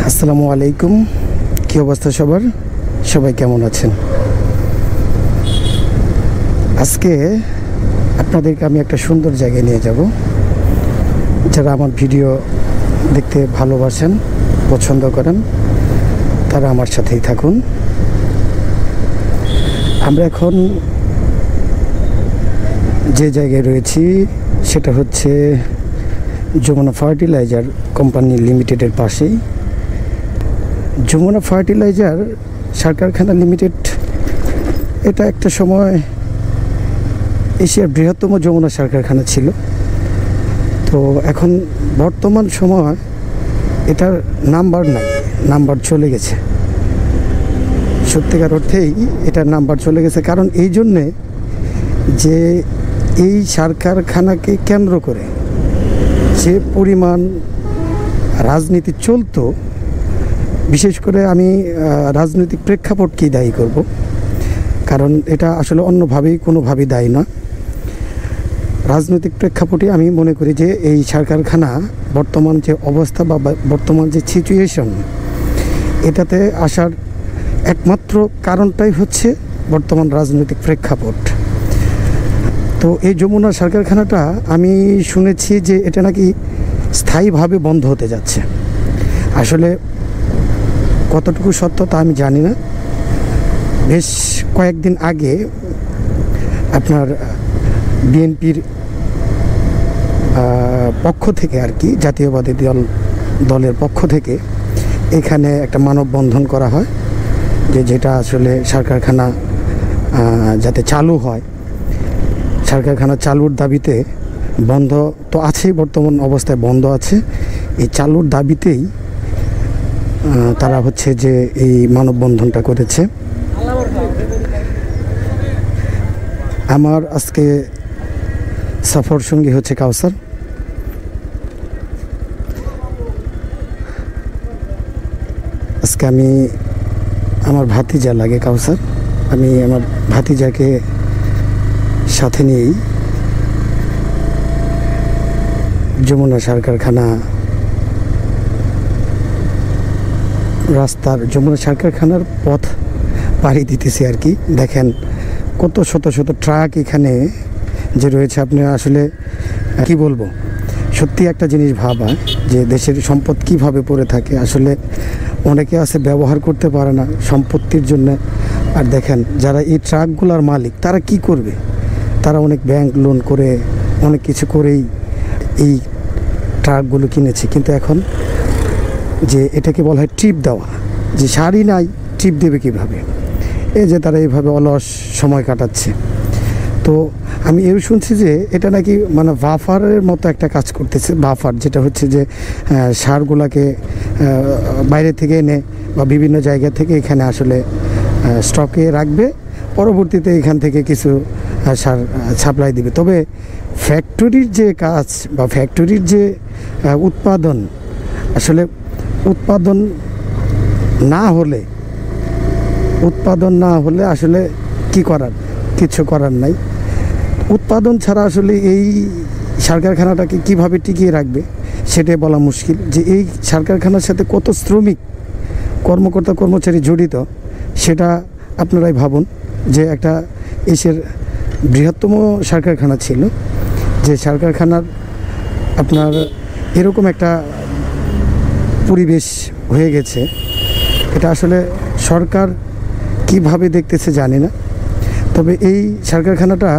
আসসালামু আলাইকুম। কি অবস্থা সবার? সবাই কেমন আছেন? আজকে আপনাদেরকে আমি একটা সুন্দর জায়গায় নিয়ে যাব। যারা আমার ভিডিও দেখতে ভালোবাসেন, পছন্দ করেন, তারা আমার সাথেই থাকুন। আমরা এখন যে জায়গায় রয়েছি সেটা হচ্ছে যমুনা ফার্টিলাইজার কোম্পানি লিমিটেডের পাশেই। যমুনা ফার্টিলাইজার সার কারখানা লিমিটেড এটা একটা সময় এশিয়ার বৃহত্তম যমুনা সার কারখানা ছিল। তো এখন বর্তমান সময় এটার নাম্বার নাই, নাম্বার চলে গেছে। সত্যিকার অর্থেই এটার নাম্বার চলে গেছে। কারণ এই জন্যে যে এই সার কারখানাকে কেন্দ্র করে যে পরিমাণ রাজনীতি চলতো, বিশেষ করে আমি রাজনৈতিক প্রেক্ষাপটকেই দায়ী করব, কারণ এটা আসলে অন্যভাবেই কোনোভাবেই দায়ী না। রাজনৈতিক প্রেক্ষাপটে আমি মনে করি যে এই সার কারখানা বর্তমান যে অবস্থা বা বর্তমান যে সিচুয়েশন, এটাতে আসার একমাত্র কারণটাই হচ্ছে বর্তমান রাজনৈতিক প্রেক্ষাপট। তো এই যমুনা সার কারখানাটা আমি শুনেছি যে এটা নাকি স্থায়ীভাবে বন্ধ হতে যাচ্ছে। আসলে কতটুকু সত্য তা আমি জানি না। বেশ কয়েকদিন আগে আপনার বিএনপির পক্ষ থেকে আর কি, জাতীয়বাদী দলের পক্ষ থেকে এখানে একটা মানববন্ধন করা হয়, যেটা আসলে সার কারখানা যাতে চালু হয়। সার কারখানা চালুর দাবিতে বন্ধ তো আছেই, বর্তমান অবস্থায় বন্ধ আছে। এই চালুর দাবিতেই তারা হচ্ছে যে এই মানববন্ধনটা করেছে। আমার আজকে সফর সঙ্গী হচ্ছে কাউসার। আজকে আমি আমার ভাতিজা লাগে কাউসার, আমি আমার ভাতিজাকে সাথে নিয়েই যমুনা সার কারখানা রাস্তার, যমুনা সার কারখানার পথ পাড়ি দিতেছি আর কি। দেখেন কত শত শত ট্রাক এখানে যে রয়েছে। আপনি আসলে কি বলবো, সত্যি একটা জিনিস ভাবা যে দেশের সম্পদ কিভাবে পড়ে থাকে। আসলে অনেকে আছে ব্যবহার করতে পারে না সম্পত্তির জন্য। আর দেখেন যারা এই ট্রাকগুলোর মালিক, তারা কি করবে? তারা অনেক ব্যাংক লোন করে, অনেক কিছু করেই এই ট্রাকগুলো কিনেছে। কিন্তু এখন যে এটাকে বলা হয় ট্রিপ দেওয়া, যে সারই নাই, ট্রিপ দেবে কীভাবে? এই যে তারা এইভাবে অলস সময় কাটাচ্ছে। তো আমি এও শুনছি যে এটা নাকি মানে বাফারের মতো একটা কাজ করতেছে। বাফার যেটা হচ্ছে যে সারগুলাকে বাইরে থেকে এনে বা বিভিন্ন জায়গা থেকে এখানে আসলে স্টকে রাখবে, পরবর্তীতে এখান থেকে কিছু সার সাপ্লাই দিবে। তবে ফ্যাক্টরির যে কাজ বা ফ্যাক্টরির যে উৎপাদন, আসলে উৎপাদন না হলে আসলে কি করার, কিছু করার নাই। উৎপাদন ছাড়া আসলে এই সার কারখানাটাকে কীভাবে টিকিয়ে রাখবে সেটাই বলা মুশকিল। যে এই সার কারখানার সাথে কত শ্রমিক, কর্মকর্তা কর্মচারী জড়িত, সেটা আপনারাই ভাবুন। যে একটা এশিয়ার বৃহত্তম সার কারখানা ছিল, যে সার কারখানার আপনার এরকম একটা পরিবেশ হয়ে গেছে, এটা আসলে সরকার কিভাবে দেখতেছে জানি না। তবে এই সার কারখানাটা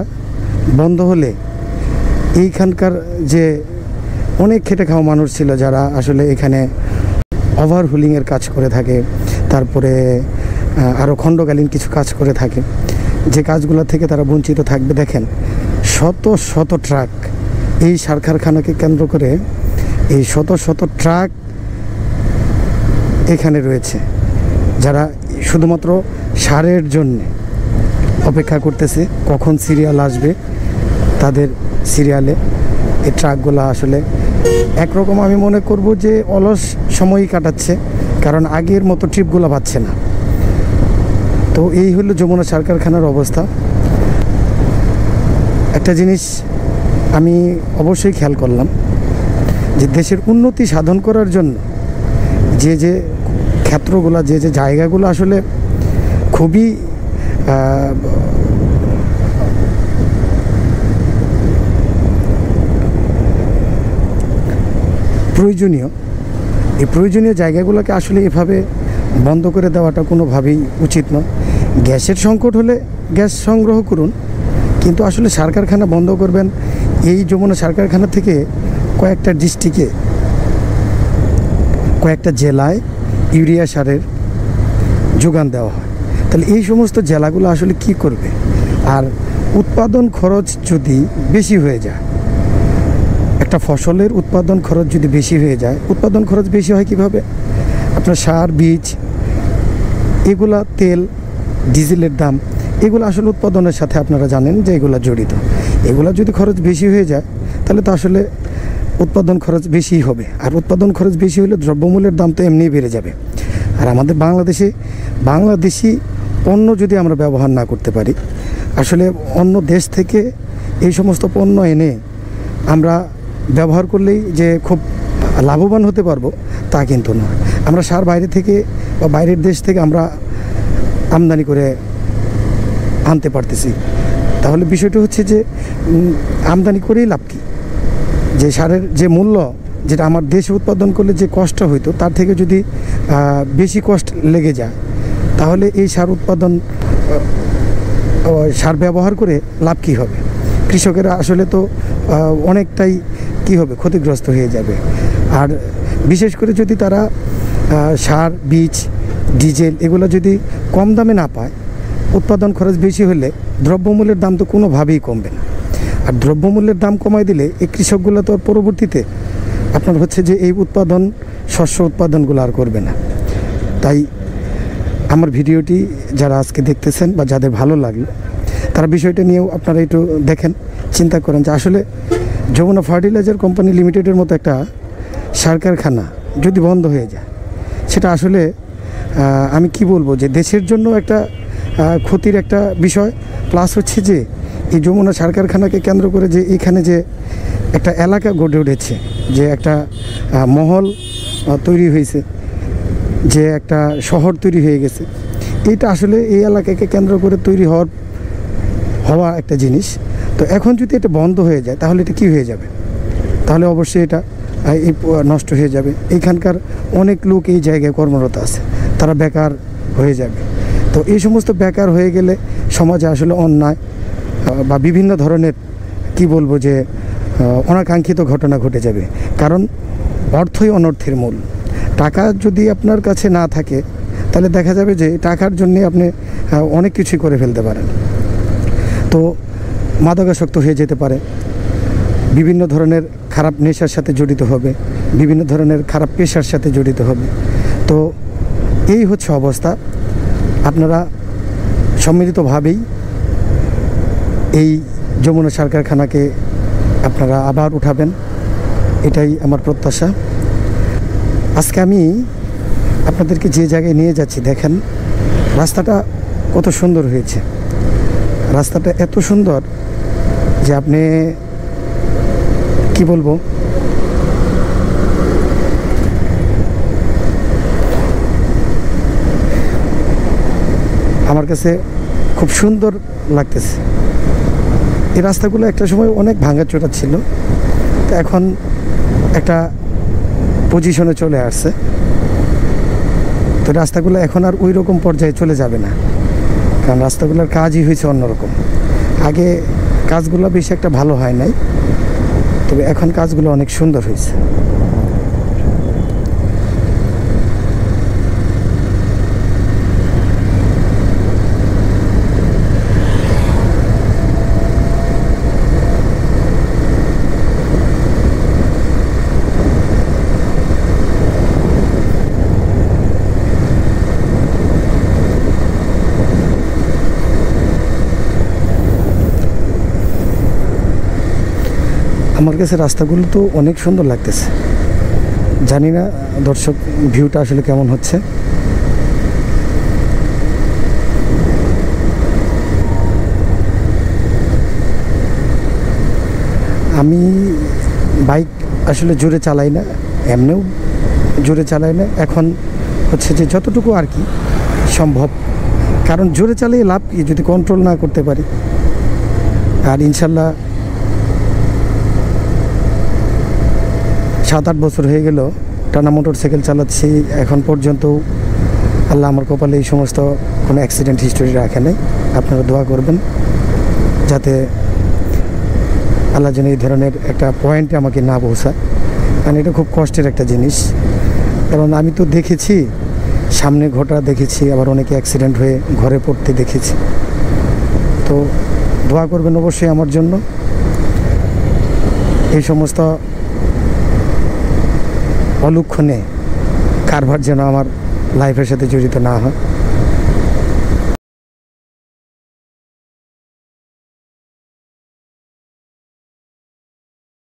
বন্ধ হলে এইখানকার যে অনেক খেটে খাওয়া মানুষ ছিল, যারা আসলে এখানে ওভারহোলিংয়ের কাজ করে থাকে, তারপরে আরও খণ্ডকালীন কিছু কাজ করে থাকে, যে কাজগুলো থেকে তারা বঞ্চিত থাকবে। দেখেন শত শত ট্রাক এই সার কারখানাকে কেন্দ্র করে, এই শত শত ট্রাক এখানে রয়েছে, যারা শুধুমাত্র সারের জন্য অপেক্ষা করতেছে কখন সিরিয়াল আসবে তাদের সিরিয়ালে। এই ট্রাকগুলো আসলে একরকম আমি মনে করব যে অলস সময়ই কাটাচ্ছে, কারণ আগের মতো ট্রিপগুলো পাচ্ছে না। তো এই হলো যমুনা সার কারখানার অবস্থা। একটা জিনিস আমি অবশ্যই খেয়াল করলাম যে দেশের উন্নতি সাধন করার জন্য যে ক্ষেত্রগুলো, যে যে জায়গাগুলো আসলে খুবই প্রয়োজনীয়, এই প্রয়োজনীয় জায়গাগুলোকে আসলে এভাবে বন্ধ করে দেওয়াটা কোনোভাবেই উচিত নয়। গ্যাসের সংকট হলে গ্যাস সংগ্রহ করুন, কিন্তু আসলে সার কারখানা বন্ধ করবেন। এই যমুনা সার কারখানা থেকে কয়েকটা ডিস্ট্রিক্টে, কয়েকটা জেলায় ইউরিয়া সারের যোগান দেওয়া হয়, তাহলে এই সমস্ত জেলাগুলো আসলে কি করবে? আর উৎপাদন খরচ যদি বেশি হয়ে যায়, একটা ফসলের উৎপাদন খরচ যদি বেশি হয়ে যায়, উৎপাদন খরচ বেশি হয় কিভাবে? আপনার সার, বীজ, এগুলা, তেল, ডিজেলের দাম, এগুলো আসলে উৎপাদনের সাথে আপনারা জানেন যে এগুলো জড়িত। এগুলো যদি খরচ বেশি হয়ে যায়, তাহলে তো আসলে উৎপাদন খরচ বেশিই হবে। আর উৎপাদন খরচ বেশি হলে দ্রব্যমূল্যের দাম তো এমনিই বেড়ে যাবে। আর আমাদের বাংলাদেশি পণ্য যদি আমরা ব্যবহার না করতে পারি, আসলে অন্য দেশ থেকে এই সমস্ত পণ্য এনে আমরা ব্যবহার করলেই যে খুব লাভবান হতে পারবো তা কিন্তু নয়। আমরা সার বাইরে থেকে বা বাইরের দেশ থেকে আমরা আমদানি করে আনতে পারতেছি, তাহলে বিষয়টা হচ্ছে যে আমদানি করেই লাভ কী? যে সারের যে মূল্য, যেটা আমার দেশে উৎপাদন করলে যে কষ্ট হইতো, তার থেকে যদি বেশি কষ্ট লেগে যায়, তাহলে এই সার ব্যবহার করে লাভ কী হবে? কৃষকেরা আসলে তো অনেকটাই কী হবে, ক্ষতিগ্রস্ত হয়ে যাবে। আর বিশেষ করে যদি তারা সার, বীজ, ডিজেল এগুলো যদি কম দামে না পায়, উৎপাদন খরচ বেশি হলে দ্রব্যমূল্যের দাম তো কোনোভাবেই কমবে না। আর দ্রব্যমূল্যের দাম কমায় দিলে এই কৃষকগুলো তো পরবর্তীতে আপনার হচ্ছে যে এই শস্য উৎপাদনগুলো আর করবে না। তাই আমার ভিডিওটি যারা আজকে দেখতেছেন বা যাদের ভালো লাগলো, তারা বিষয়টা নিয়েও আপনারা একটু দেখেন, চিন্তা করেন যে আসলে যমুনা ফার্টিলাইজার কোম্পানি লিমিটেডের মতো একটা সার কারখানা যদি বন্ধ হয়ে যায়, সেটা আসলে আমি কি বলবো, যে দেশের জন্য একটা ক্ষতির একটা বিষয়। প্লাস হচ্ছে যে এই যমুনা সার কারখানাকে কেন্দ্র করে যে এখানে যে একটা এলাকা গড়ে উঠেছে, যে একটা মহল তৈরি হয়েছে, যে একটা শহর তৈরি হয়ে গেছে, এইটা আসলে এই এলাকাকে কেন্দ্র করে তৈরি হওয়া একটা জিনিস। তো এখন যদি এটা বন্ধ হয়ে যায়, তাহলে এটা কী হয়ে যাবে? তাহলে অবশ্যই এটা নষ্ট হয়ে যাবে। এইখানকার অনেক লোক এই জায়গায় কর্মরত আছে, তারা বেকার হয়ে যাবে। তো এই সমস্ত বেকার হয়ে গেলে সমাজে আসলে অন্যায় বা বিভিন্ন ধরনের কি বলবো যে অনাকাঙ্ক্ষিত ঘটনা ঘটে যাবে। কারণ অর্থই অনর্থের মূল। টাকা যদি আপনার কাছে না থাকে, তাহলে দেখা যাবে যে টাকার জন্যে আপনি অনেক কিছুই করে ফেলতে পারেন। তো মাদকাসক্ত হয়ে যেতে পারে, বিভিন্ন ধরনের খারাপ নেশার সাথে জড়িত হবে, বিভিন্ন ধরনের খারাপ পেশার সাথে জড়িত হবে। তো এই হচ্ছে অবস্থা। আপনারা সম্মিলিতভাবেই এই যমুনা সার কারখানাকে আপনারা আবার উঠাবেন, এটাই আমার প্রত্যাশা। আজকে আমি আপনাদেরকে যে জায়গায় নিয়ে যাচ্ছি, দেখেন রাস্তাটা কত সুন্দর হয়েছে। রাস্তাটা এত সুন্দর যে আপনি কি বলবো, আমার কাছে খুব সুন্দর লাগতেছে। এই রাস্তাগুলো একটা সময় অনেক ভাঙাচোরা ছিল, তো এখন একটা পজিশনে চলে আসছে। তো রাস্তাগুলো এখন আর ওই রকম পর্যায়ে চলে যাবে না, কারণ রাস্তাগুলোর কাজই হয়েছে অন্যরকম। আগে কাজগুলো বেশি একটা ভালো হয় নাই, তবে এখন কাজগুলো অনেক সুন্দর হয়েছে। আমার কাছে রাস্তাগুলো তো অনেক সুন্দর লাগতেছে। জানি না দর্শক ভিউটা আসলে কেমন হচ্ছে। আমি বাইক আসলে জোরে চালাই না, এমনিও জোরে চালাই না। এখন হচ্ছে যে যতটুকু আর কি সম্ভব, কারণ জোরে চালিয়ে লাভ কি যদি কন্ট্রোল না করতে পারি। আর ইনশাল্লাহ 7-8 বছর হয়ে গেল টানা মোটরসাইকেল চালাচ্ছি, এখন পর্যন্ত আল্লাহ আমার কপালে এই সমস্ত কোনো অ্যাক্সিডেন্ট হিস্টোরি রাখে নাই। আপনারা দোয়া করবেন যাতে আল্লাহ যেন এই ধরনের একটা পয়েন্টে আমাকে না পৌঁছায়, কারণ এটা খুব কষ্টের একটা জিনিস। কারণ আমি তো দেখেছি, সামনে ঘটা দেখেছি, আবার অনেকে অ্যাক্সিডেন্ট হয়ে ঘরে পড়তে দেখেছি। তো দোয়া করবেন অবশ্যই আমার জন্য, এই সমস্ত অলক্ষণে কারবার যেন আমার লাইফের সাথে জড়িত না হয়।